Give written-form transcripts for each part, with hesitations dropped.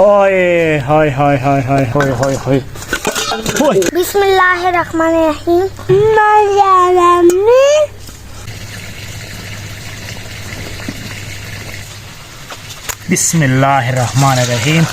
ओए हाय हाय हाय हाय हाय हाय हाय। बिस्मिल्लाहिर्रहमानिर्रहीम। बिस्मिल्लाहिर्रहमानिर्रहीम।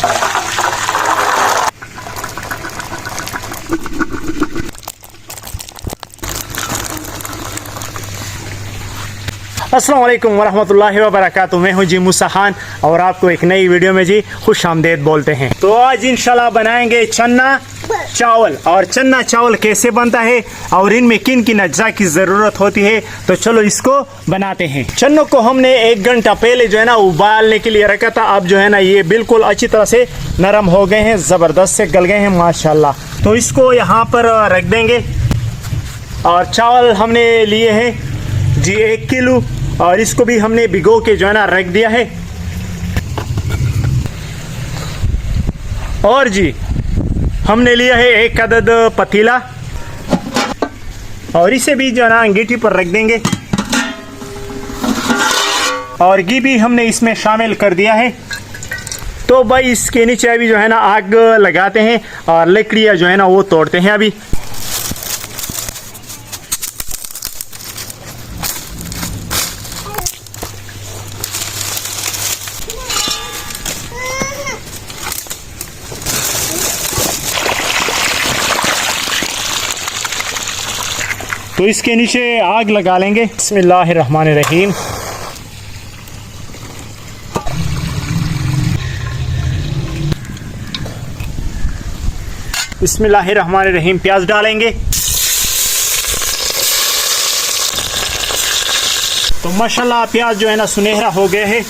अस्सलाम वालेकुम वरहमतुल्लाहि वबरकातुहू। मैं हूँ जी मूसा खान और आपको एक नई वीडियो में जी खुश आमदेद बोलते हैं। तो आज इंशाल्लाह बनाएंगे चन्ना चावल। और चन्ना चावल कैसे बनता है और इनमें किन किन अज्जा की ज़रूरत होती है, तो चलो इसको बनाते हैं। चन्नों को हमने 1 घंटा पहले जो है ना उबालने के लिए रखा था। अब जो है ना ये बिल्कुल अच्छी तरह से नरम हो गए हैं, ज़बरदस्त से गल गए हैं माशाल्लाह। तो इसको यहाँ पर रख देंगे। और चावल हमने लिए हैं जी 1 किलो और इसको भी हमने भिगो के जो है ना रख दिया है। और जी हमने लिया है 1 अदद पतीला और इसे भी जो है ना अंगीठी पर रख देंगे। और घी भी हमने इसमें शामिल कर दिया है। तो भाई इसके नीचे अभी जो है ना आग लगाते हैं और लकड़ियाँ जो है ना वो तोड़ते हैं अभी। तो इसके नीचे आग लगा लेंगे। बिस्मिल्लाहिर्रहमानिर्रहीम। बिस्मिल्लाहिर्रहमानिर्रहीम। प्याज डालेंगे। तो माशाल्लाह प्याज जो है ना सुनहरा हो गए हैं।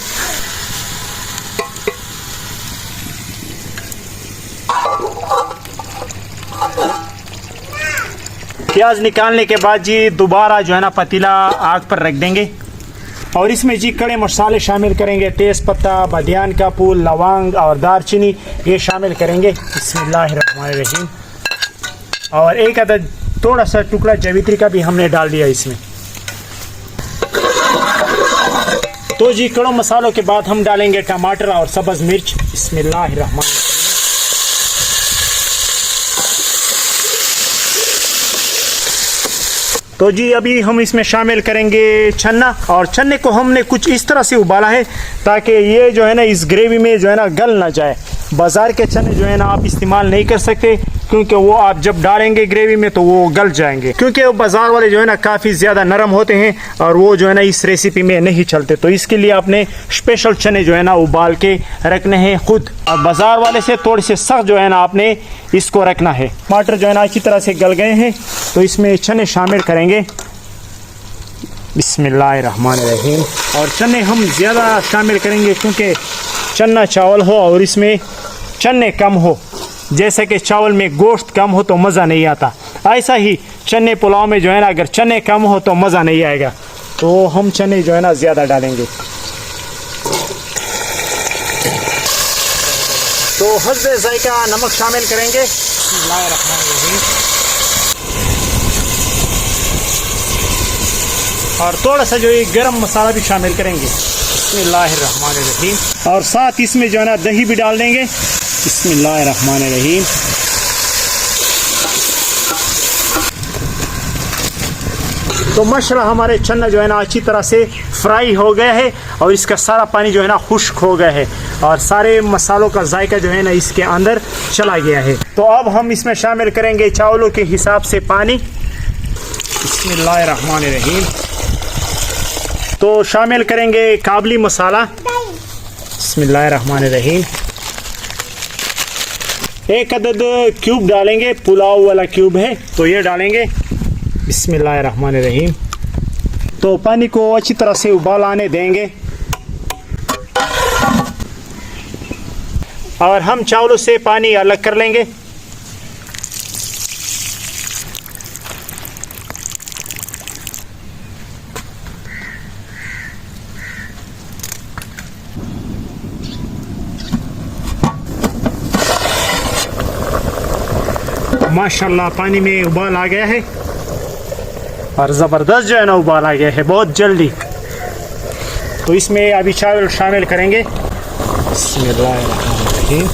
प्याज निकालने के बाद जी दोबारा जो है ना पतीला आग पर रख देंगे और इसमें जी खड़े मसाले शामिल करेंगे। तेज़ पत्ता, बादियान का फूल, लौंग और दालचीनी ये शामिल करेंगे। बिस्मिल्लाहिर्रहमानिर्रहीम। और 1 अदद थोड़ा सा टुकड़ा जावित्री का भी हमने डाल दिया इसमें। तो जी खड़े मसालों के बाद हम डालेंगे टमाटर और सब्ज़ मिर्च। बिस्मिल्लाहिर्रहमानिर्रहीम। तो जी अभी हम इसमें शामिल करेंगे चन्ना। और चन्ने को हमने कुछ इस तरह से उबाला है ताकि ये जो है ना इस ग्रेवी में जो है ना गल ना जाए। बाज़ार के चने जो है ना आप इस्तेमाल नहीं कर सकते क्योंकि वो आप जब डालेंगे ग्रेवी में तो वो गल जाएंगे, क्योंकि वो बाज़ार वाले जो है ना काफ़ी ज़्यादा नरम होते हैं और वो जो है ना इस रेसिपी में नहीं चलते। तो इसके लिए आपने स्पेशल चने जो है ना उबाल के रखने हैं खुद। और बाज़ार वाले से थोड़े से सख्त जो है ना आपने इसको रखना है। टमाटर जो है ना अच्छी तरह से गल गए हैं तो इसमें चने शामिल करेंगे। बिस्मिल्लाहिर्रहमानिर्रहीम। और चने हम ज़्यादा शामिल करेंगे क्योंकि चन्ना चावल हो और इसमें चने कम हो। जैसे कि चावल में गोश्त कम हो तो मज़ा नहीं आता, ऐसा ही चने पुलाव में जो है ना अगर चने कम हो तो मज़ा नहीं आएगा। तो हम चने जो है ना ज़्यादा डालेंगे। तो हस्बे ज़ायका नमक शामिल करेंगे। बिस्मिल्लाहिर्रहमानिर्रहीम। और थोड़ा सा जो ये गरम मसाला भी शामिल करेंगे। बिस्मिल्लाहिर्रहमानिर्रहीम। और साथ इसमें जो है ना दही भी डाल देंगे। बिस्मिल्लाहिर्रहमानिर्रहीम। तो माशाल्लाह हमारे चन्ना जो है ना अच्छी तरह से फ्राई हो गया है और इसका सारा पानी जो है ना खुश्क हो गया है और सारे मसालों का जायका जो है ना इसके अंदर चला गया है। तो अब हम इसमें शामिल करेंगे चावलों के हिसाब से पानी। बिस्मिल्लाहिर्रहमानिर्रहीम। तो शामिल करेंगे काबली मसाला। बिस्मिल्लाहिर्रहमानिर्रहीम। 1 अदद क्यूब डालेंगे, पुलाव वाला क्यूब है तो ये डालेंगे। बिस्मिल्लाहिर्रहमानिर्रहीम। तो पानी को अच्छी तरह से उबाल आने देंगे और हम चावलों से पानी अलग कर लेंगे। माशाल्लाह पानी में उबाल आ गया है और ज़बरदस्त जो है ना उबाल आ गया है बहुत जल्दी। तो इसमें अभी चावल शामिल करेंगे। बिस्मिल्लाहिर्रहमानिर्रहीम।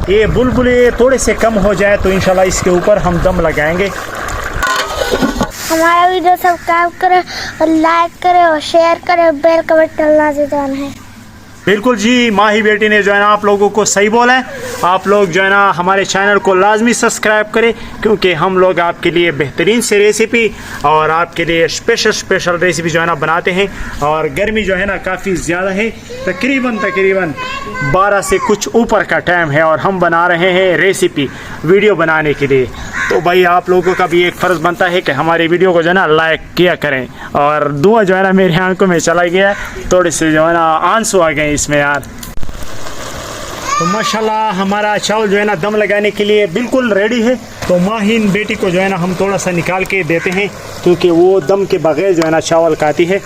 ये बुलबुले थोड़े से कम हो जाए तो इंशाल्लाह इसके ऊपर हम दम लगाएंगे। हमारा वीडियो सब्सक्राइब करें और लाइक करें और शेयर करें, बेल का बटन लाजमी है। बिल्कुल जी, माही बेटी ने जो है ना आप लोगों को सही बोला है। आप लोग जो है ना हमारे चैनल को लाजमी सब्सक्राइब करें, क्योंकि हम लोग आपके लिए बेहतरीन से रेसिपी और आपके लिए स्पेशल रेसिपी जो है ना बनाते हैं। और गर्मी जो है ना काफ़ी ज़्यादा है, तकरीबन 12 से कुछ ऊपर का टाइम है और हम बना रहे हैं रेसिपी वीडियो बनाने के लिए। तो भाई आप लोगों का भी एक फ़र्ज़ बनता है कि हमारी वीडियो को जो है ना लाइक किया करें। और धुआं जो है ना मेरी आंखों में चला गया, थोड़े से जो है ना आंसू आ गए इसमें यार। तो माशाल्लाह हमारा चावल जो है ना दम लगाने के लिए बिल्कुल रेडी है। तो माहीन बेटी को जो है ना हम थोड़ा सा निकाल के देते हैं, क्योंकि वो दम के बगैर जो है ना चावल खाती है।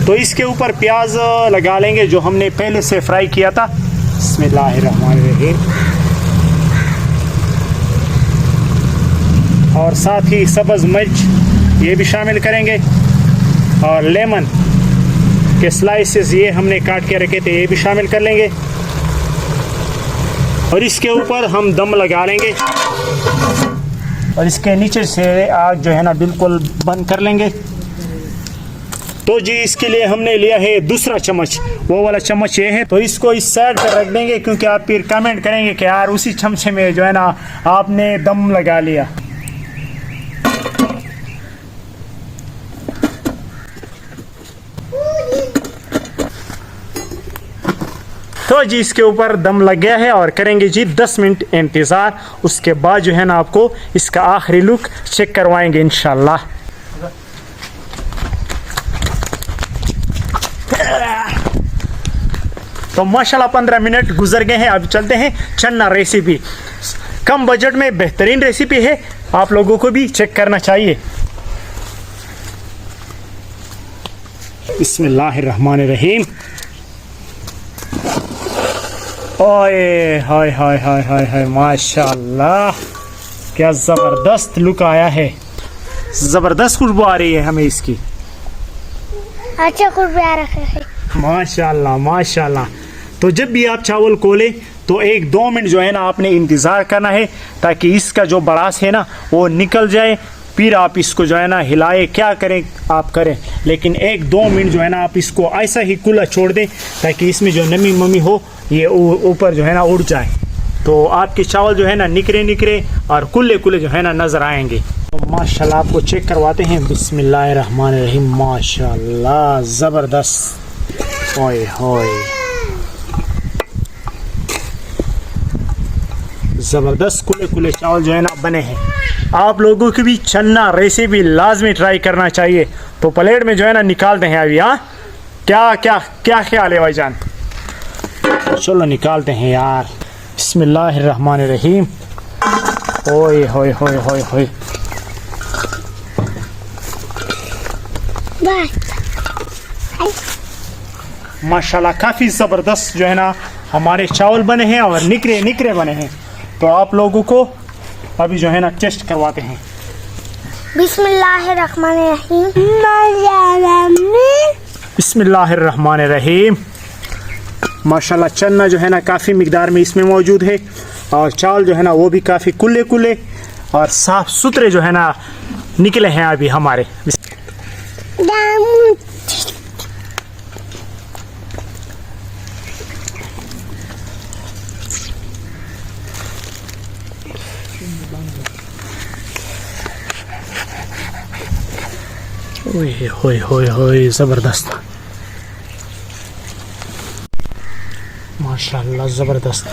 तो इसके ऊपर प्याज लगा लेंगे जो हमने पहले से फ्राई किया था। बिस्मिल्लाहिर्रहमानिर्रहीम। और साथ ही सब्ज़ मिर्च ये भी शामिल करेंगे, और लेमन के स्लाइसेस ये हमने काट के रखे थे ये भी शामिल कर लेंगे। और इसके ऊपर हम दम लगा लेंगे और इसके नीचे से आग जो है ना बिल्कुल बंद कर लेंगे। तो जी इसके लिए हमने लिया है दूसरा चम्मच, वो वाला चम्मच ये है। तो इसको इस साइड पर रख देंगे, क्योंकि आप फिर कमेंट करेंगे कि यार उसी चमचे में जो है ना आपने दम लगा लिया। तो जी इसके ऊपर दम लग गया है और करेंगे जी 10 मिनट इंतज़ार। उसके बाद जो है ना आपको इसका आखिरी लुक चेक करवाएंगे इंशाल्लाह। तो माशाल्लाह 15 मिनट गुजर गए हैं। अब चलते हैं चन्ना रेसिपी। कम बजट में बेहतरीन रेसिपी है, आप लोगों को भी चेक करना चाहिए। बिस्मिल्लाहिर्रहमानिर्रहीम। ओए हाय हाय हाय हाय हाय, माशाल्लाह क्या ज़बरदस्त लुक आया है, ज़बरदस्त खुशबू आ रही है हमें इसकी। अच्छा खुशबू आ रहा है माशाल्लाह माशाल्लाह। तो जब भी आप चावल खोलें तो 1-2 मिनट जो है ना आपने इंतज़ार करना है, ताकि इसका जो बड़ास है ना वो निकल जाए। फिर आप इसको जो है ना हिलाए, क्या करें आप करें, लेकिन 1-2 मिनट जो है ना आप इसको ऐसा ही खुला छोड़ दें, ताकि इसमें जो नमी ममी हो ये ऊपर जो है ना उड़ जाए। तो आपके चावल जो है ना निकरे और कुल्ले कुल्ले जो है ना नज़र आएंगे। तो माशाल्लाह आपको चेक करवाते हैं। बिस्मिल्लाहिर्रहमानिर्रहीम। माशाल्लाह ज़बरदस्त। ओए होए ज़बरदस्त कुले कुले चावल जो है ना बने हैं। आप लोगों की भी चन्ना रेसिपी लाजमी ट्राई करना चाहिए। तो प्लेट में जो है ना निकालते हैं अभी। हाँ क्या क्या क्या ख्याल है भाईजान? चलो निकालते हैं यार। बिस्मिल्लाहिर्रहमानिर्रहीम। ओए होए होए होए होए, माशाल्लाह काफ़ी ज़बरदस्त जो है ना हमारे चावल बने हैं और निकरे बने हैं। तो आप लोगों को अभी जो है ना टेस्ट करवाते हैं। बिस्मिल्लाहिर्रहमानिर्रहीम। बिस्मिल्लाहिर्रहमानिर्रहीम। माशाल्लाह चन्ना जो है ना काफ़ी मिकदार में इसमें मौजूद है, और चावल जो है ना वो भी काफ़ी कुल्ले कुल्ले और साफ़ सुथरे जो है ना निकले हैं अभी हमारे। ओए होए होए होए ज़बरदस्त, माशाल्लाह ज़बरदस्त।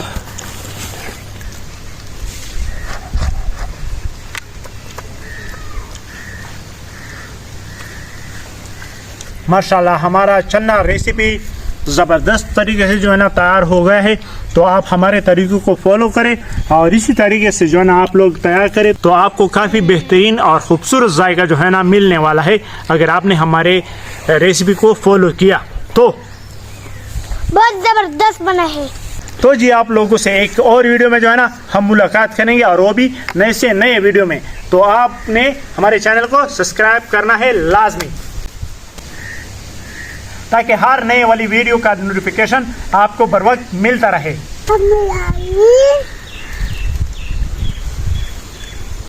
माशाल्लाह हमारा चन्ना रेसिपी ज़बरदस्त तरीके से जो है ना तैयार हो गया है। तो आप हमारे तरीक़ों को फॉलो करें और इसी तरीके से जो है ना आप लोग तैयार करें तो आपको काफ़ी बेहतरीन और ख़ूबसूरत जायका जो है ना मिलने वाला है अगर आपने हमारे रेसिपी को फॉलो किया तो। बहुत ज़बरदस्त बना है। तो जी आप लोगों से एक और वीडियो में जो है ना हम मुलाकात करेंगे और वो भी नए से नए वीडियो में। तो आपने हमारे चैनल को सब्सक्राइब करना है लाजमी ताकि हर नए वाली वीडियो का नोटिफिकेशन आपको बर वक्त मिलता रहे।